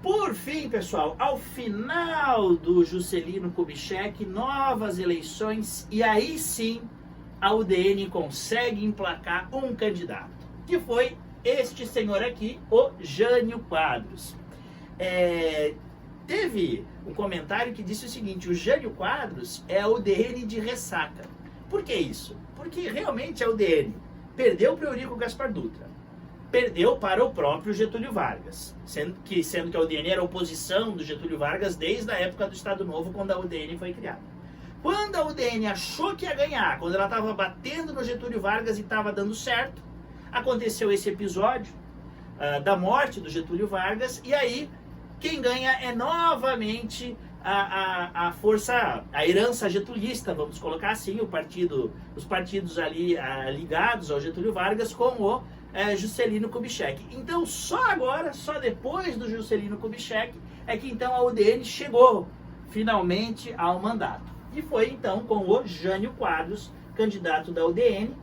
Por fim, pessoal, ao final do Juscelino Kubitschek, novas eleições e aí sim a UDN consegue emplacar um candidato, que foi este senhor aqui, o Jânio Quadros. Teve um comentário que disse o seguinte: o Jânio Quadros é a UDN de ressaca. Por que isso? Porque realmente a UDN perdeu para o Eurico Gaspar Dutra, perdeu para o próprio Getúlio Vargas, sendo que a UDN era oposição do Getúlio Vargas desde a época do Estado Novo, quando a UDN foi criada. Quando a UDN achou que ia ganhar, quando ela estava batendo no Getúlio Vargas e estava dando certo, aconteceu esse episódio da morte do Getúlio Vargas, e aí quem ganha é novamente a força, a herança getulista, vamos colocar assim, os partidos ali ligados ao Getúlio Vargas com o Juscelino Kubitschek. Então só agora, só depois do Juscelino Kubitschek, é que então a UDN chegou finalmente ao mandato. E foi então com o Jânio Quadros, candidato da UDN.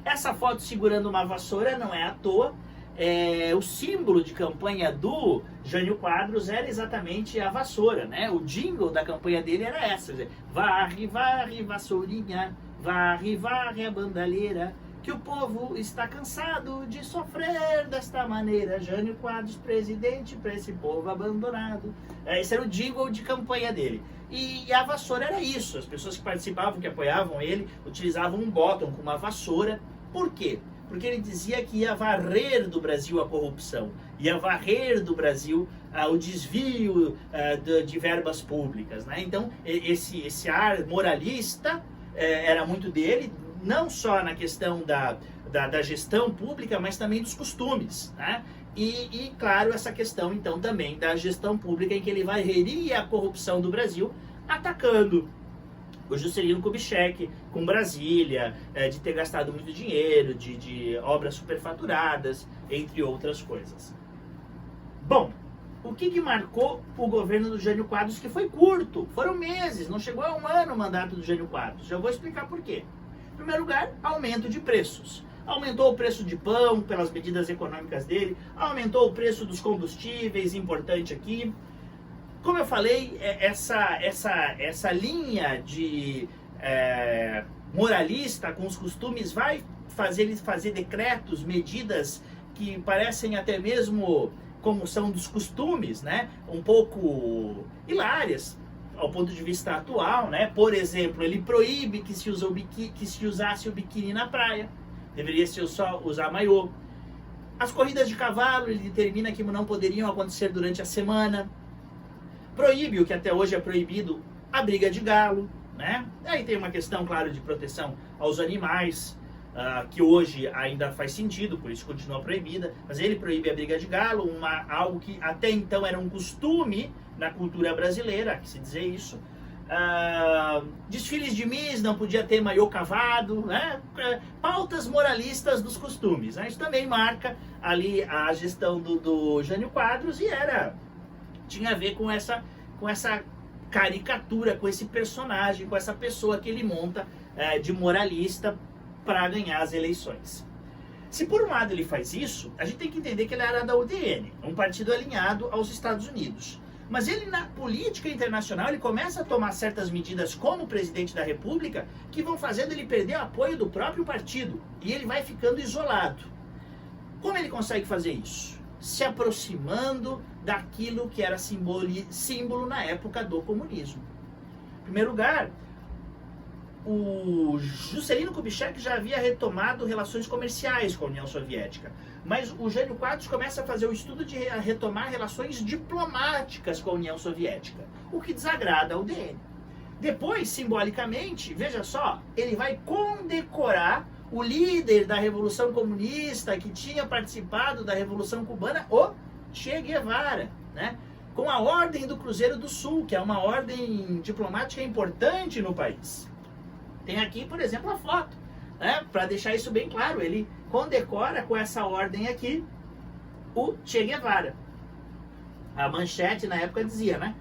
Essa foto segurando uma vassoura não é à toa. O símbolo de campanha do Jânio Quadros era exatamente a vassoura, né? O jingle da campanha dele era essa: varre, varre, vassourinha, varre, varre a bandalheira, que o povo está cansado de sofrer desta maneira. Jânio Quadros, presidente para esse povo abandonado. Esse era o jingle de campanha dele. E a vassoura era isso. As pessoas que participavam, que apoiavam ele, utilizavam um bottom com uma vassoura. Por quê? Porque ele dizia que ia varrer do Brasil a corrupção, ia varrer do Brasil o desvio de verbas públicas, né? Então, esse ar moralista era muito dele, não só na questão da gestão pública, mas também dos costumes, né? E, claro, essa questão, então, também da gestão pública, em que ele varreria a corrupção do Brasil, atacando o Juscelino Kubitschek com Brasília, de ter gastado muito dinheiro, de obras superfaturadas, entre outras coisas. Bom, o que marcou o governo do Jânio Quadros, que foi curto, foram meses, não chegou a um ano o mandato do Jânio Quadros. Já vou explicar por quê. Em primeiro lugar, aumento de preços. Aumentou o preço de pão pelas medidas econômicas dele, aumentou o preço dos combustíveis, importante aqui. Como eu falei, essa linha de moralista com os costumes vai fazer ele fazer decretos, medidas que parecem até mesmo, como são dos costumes, né, um pouco hilárias ao ponto de vista atual, né? Por exemplo, ele proíbe que se usasse o biquíni na praia, deveria ser só usar maiô. As corridas de cavalo ele determina que não poderiam acontecer durante a semana. Proíbe, o que até hoje é proibido, a briga de galo, né? Aí tem uma questão, claro, de proteção aos animais, que hoje ainda faz sentido, por isso continua proibida, mas ele proíbe a briga de galo, algo que até então era um costume na cultura brasileira, que se dizer isso. Desfiles de Miss, não podia ter maiô cavado, né? Pautas moralistas dos costumes, né? Isso também marca ali a gestão do Jânio Quadros e tinha a ver com essa caricatura, com esse personagem, com essa pessoa que ele monta de moralista para ganhar as eleições. Se por um lado ele faz isso, a gente tem que entender que ele era da UDN, um partido alinhado aos Estados Unidos. Mas ele, na política internacional, ele começa a tomar certas medidas como presidente da República que vão fazendo ele perder o apoio do próprio partido. E ele vai ficando isolado. Como ele consegue fazer isso? Se aproximando daquilo que era símbolo na época do comunismo. Em primeiro lugar, o Juscelino Kubitschek já havia retomado relações comerciais com a União Soviética, mas o Jânio Quadros começa a fazer o estudo de retomar relações diplomáticas com a União Soviética, o que desagrada a UDN. Depois, simbolicamente, veja só, ele vai condecorar o líder da Revolução Comunista que tinha participado da Revolução Cubana, o Che Guevara, né? Com a Ordem do Cruzeiro do Sul, que é uma ordem diplomática importante no país. Tem aqui, por exemplo, a foto, né? Para deixar isso bem claro, ele condecora com essa ordem aqui o Che Guevara. A manchete na época dizia, né?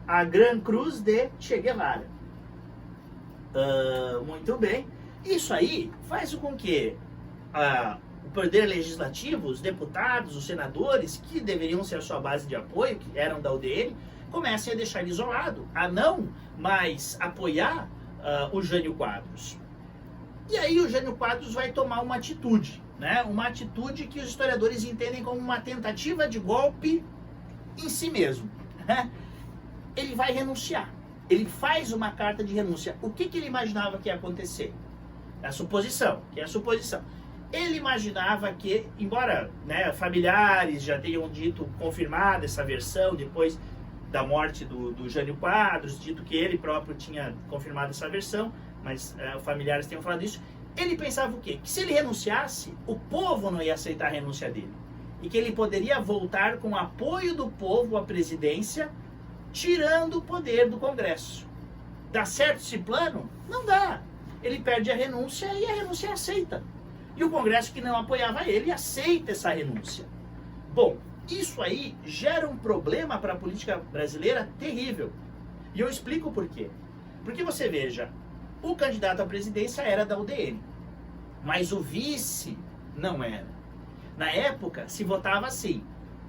A Gran Cruz de Che Guevara. Muito bem. Isso aí faz com que o poder legislativo, os deputados, os senadores, que deveriam ser a sua base de apoio, que eram da UDN, comecem a deixar ele isolado, a não mais apoiar o Jânio Quadros. E aí o Jânio Quadros vai tomar uma atitude, né? Uma atitude que os historiadores entendem como uma tentativa de golpe em si mesmo. Né? Ele vai renunciar. Ele faz uma carta de renúncia. O que ele imaginava que ia acontecer? A suposição, que é a suposição. Ele imaginava que, embora, né, familiares já tenham dito, confirmado essa versão depois da morte do Jânio Quadros, dito que ele próprio tinha confirmado essa versão, mas familiares tenham falado isso, ele pensava o quê? Que se ele renunciasse, o povo não ia aceitar a renúncia dele. E que ele poderia voltar com o apoio do povo à presidência, tirando o poder do Congresso. Dá certo esse plano? Não dá. Ele perde a renúncia e a renúncia é aceita. E o Congresso que não apoiava ele aceita essa renúncia. Bom, isso aí gera um problema para a política brasileira terrível. E eu explico por quê. Porque você veja, o candidato à presidência era da UDN, mas o vice não era. Na época, se votava assim: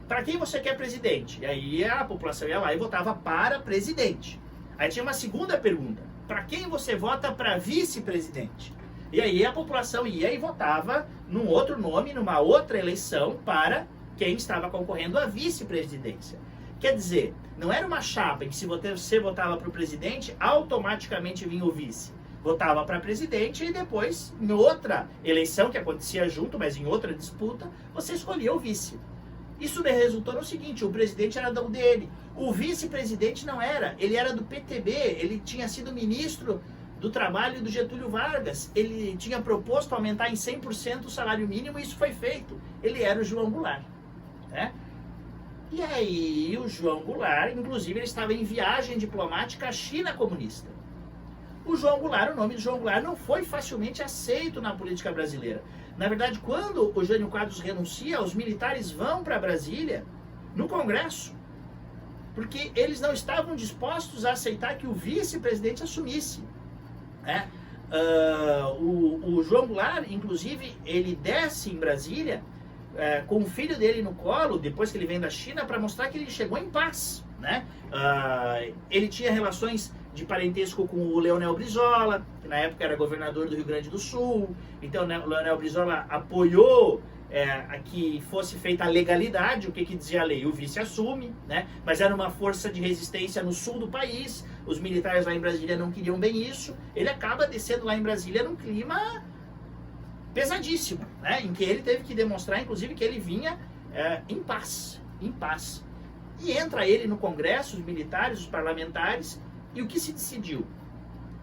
para quem você quer presidente? E aí a população ia lá e votava para presidente. Aí tinha uma segunda pergunta: para quem você vota para vice-presidente? E aí a população ia e votava num outro nome, numa outra eleição, para quem estava concorrendo à vice-presidência. Quer dizer, não era uma chapa em que se você votava para o presidente, automaticamente vinha o vice. Votava para presidente e depois, em outra eleição que acontecia junto, mas em outra disputa, você escolhia o vice. Isso resultou no seguinte: o presidente era da UDN, o vice-presidente não era, ele era do PTB, ele tinha sido ministro do trabalho do Getúlio Vargas, ele tinha proposto aumentar em 100% o salário mínimo e isso foi feito. Ele era o João Goulart, né? E aí o João Goulart, inclusive, ele estava em viagem diplomática à China comunista. O João Goulart, o nome do João Goulart não foi facilmente aceito na política brasileira. Na verdade, quando o Jânio Quadros renuncia, os militares vão para Brasília, no Congresso, porque eles não estavam dispostos a aceitar que o vice-presidente assumisse. Né? O João Goulart, inclusive, ele desce em Brasília com o filho dele no colo, depois que ele vem da China, para mostrar que ele chegou em paz. Né? Ele tinha relações de parentesco com o Leonel Brizola, que na época era governador do Rio Grande do Sul. Então, né, o Leonel Brizola apoiou que fosse feita a legalidade. O que dizia a lei? O vice assume, né? Mas era uma força de resistência no sul do país, os militares lá em Brasília não queriam bem isso. Ele acaba descendo lá em Brasília num clima pesadíssimo, né? Em que ele teve que demonstrar, inclusive, que ele vinha em paz. E entra ele no Congresso, os militares, os parlamentares, e o que se decidiu?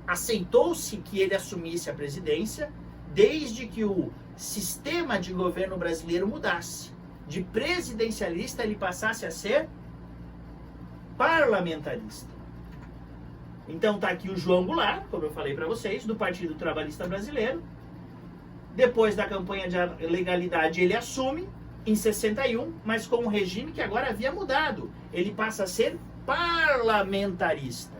Aceitou-se que ele assumisse a presidência, desde que o sistema de governo brasileiro mudasse. De presidencialista ele passasse a ser parlamentarista. Então tá aqui o João Goulart, como eu falei para vocês, do Partido Trabalhista Brasileiro. Depois da campanha de legalidade ele assume, em 61, mas com um regime que agora havia mudado. Ele passa a ser parlamentarista.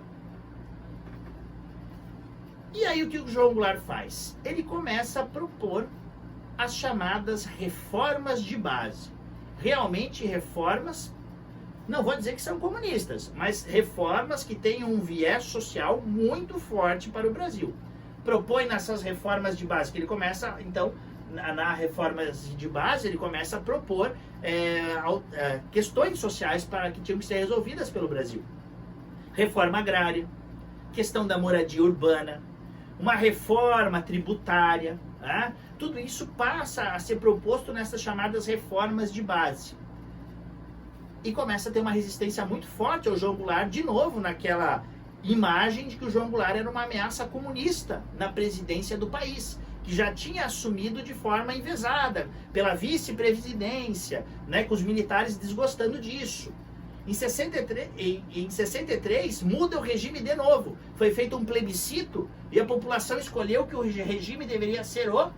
E aí o que o João Goulart faz? Ele começa a propor as chamadas reformas de base. Realmente reformas, não vou dizer que são comunistas, mas reformas que têm um viés social muito forte para o Brasil. Propõe nessas reformas de base, que ele começa, então, na reformas de base, ele começa a propor questões sociais que tinham que ser resolvidas pelo Brasil. Reforma agrária, questão da moradia urbana, uma reforma tributária, né? Tudo isso passa a ser proposto nessas chamadas reformas de base. E começa a ter uma resistência muito forte ao João Goulart, de novo, naquela imagem de que o João Goulart era uma ameaça comunista na presidência do país, que já tinha assumido de forma envezada pela vice-presidência, né, com os militares desgostando disso. Em 63 muda o regime de novo. Foi feito um plebiscito e a população escolheu que o regime deveria ser o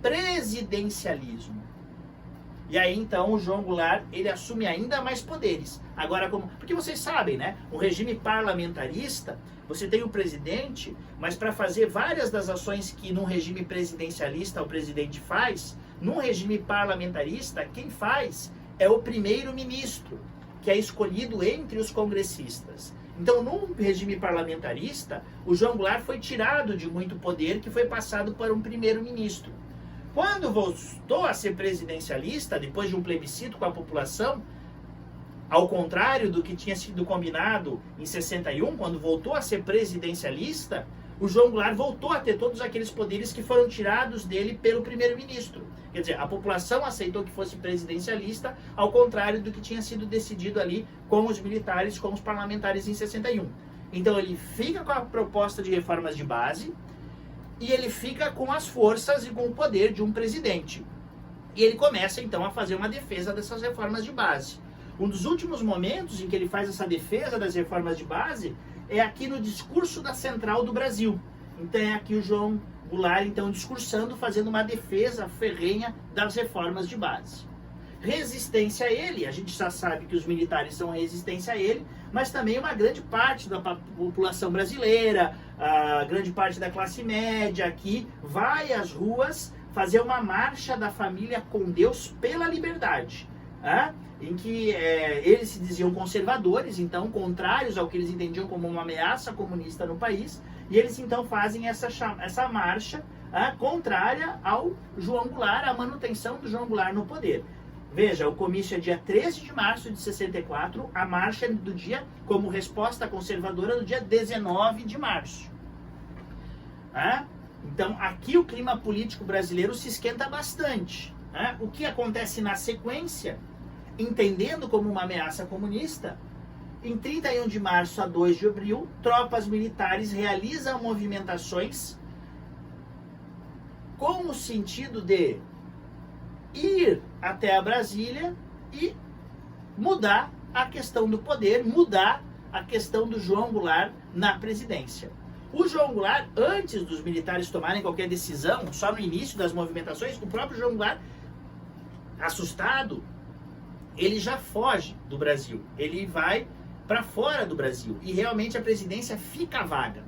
presidencialismo. E aí então o João Goulart, ele assume ainda mais poderes. Agora, porque vocês sabem, né? O regime parlamentarista, você tem o presidente, mas para fazer várias das ações que num regime presidencialista o presidente faz, Num regime parlamentarista, quem faz é o primeiro-ministro, que é escolhido entre os congressistas. Então, num regime parlamentarista, o João Goulart foi tirado de muito poder, que foi passado para um primeiro-ministro. Quando voltou a ser presidencialista, depois de um plebiscito com a população, ao contrário do que tinha sido combinado em 61, quando voltou a ser presidencialista, o João Goulart voltou a ter todos aqueles poderes que foram tirados dele pelo primeiro-ministro. Quer dizer, a população aceitou que fosse presidencialista, ao contrário do que tinha sido decidido ali com os militares, com os parlamentares em 61. Então ele fica com a proposta de reformas de base e ele fica com as forças e com o poder de um presidente. E ele começa então a fazer uma defesa dessas reformas de base. Um dos últimos momentos em que ele faz essa defesa das reformas de base é aqui no discurso da Central do Brasil. Então é aqui o João Goulart então discursando, fazendo uma defesa ferrenha das reformas de base. Resistência a ele, a gente já sabe que os militares são resistência a ele, mas também uma grande parte da população brasileira, a grande parte da classe média aqui, vai às ruas fazer uma marcha da família com Deus pela liberdade, em que eles se diziam conservadores, então contrários ao que eles entendiam como uma ameaça comunista no país, e eles então fazem essa marcha contrária ao João Goulart, à manutenção do João Goulart no poder. Veja, o comício é dia 13 de março de 64, a marcha do dia, como resposta conservadora, no dia 19 de março. Então, aqui o clima político brasileiro se esquenta bastante. O que acontece na sequência, entendendo como uma ameaça comunista, em 31 de março a 2 de abril, tropas militares realizam movimentações com o sentido de ir até a Brasília e mudar a questão do poder, mudar a questão do João Goulart na presidência. O João Goulart, antes dos militares tomarem qualquer decisão, só no início das movimentações, o próprio João Goulart, assustado, ele já foge do Brasil, ele vai para fora do Brasil e realmente a presidência fica vaga.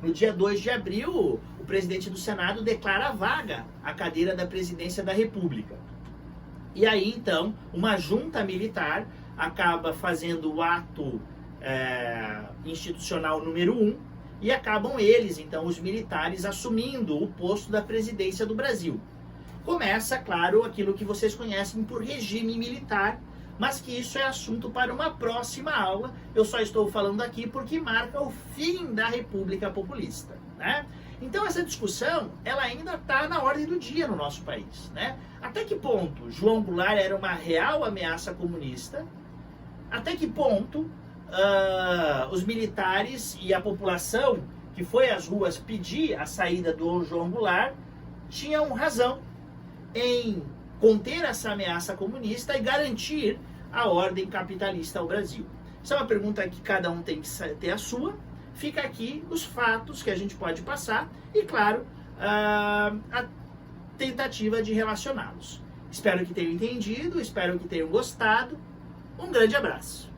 No dia 2 de abril, o presidente do Senado declara vaga a cadeira da presidência da República. E aí, então, uma junta militar acaba fazendo o ato institucional número 1 e acabam eles, então, os militares, assumindo o posto da presidência do Brasil. Começa, claro, aquilo que vocês conhecem por regime militar, mas que isso é assunto para uma próxima aula. Eu só estou falando aqui porque marca o fim da República Populista, né? Então essa discussão, ela ainda está na ordem do dia no nosso país, né? Até que ponto João Goulart era uma real ameaça comunista? Até que ponto os militares e a população que foi às ruas pedir a saída do João Goulart tinham razão em conter essa ameaça comunista e garantir a ordem capitalista ao Brasil? Essa é uma pergunta que cada um tem que ter a sua. Fica aqui os fatos que a gente pode passar e, claro, a tentativa de relacioná-los. Espero que tenham entendido, espero que tenham gostado. Um grande abraço.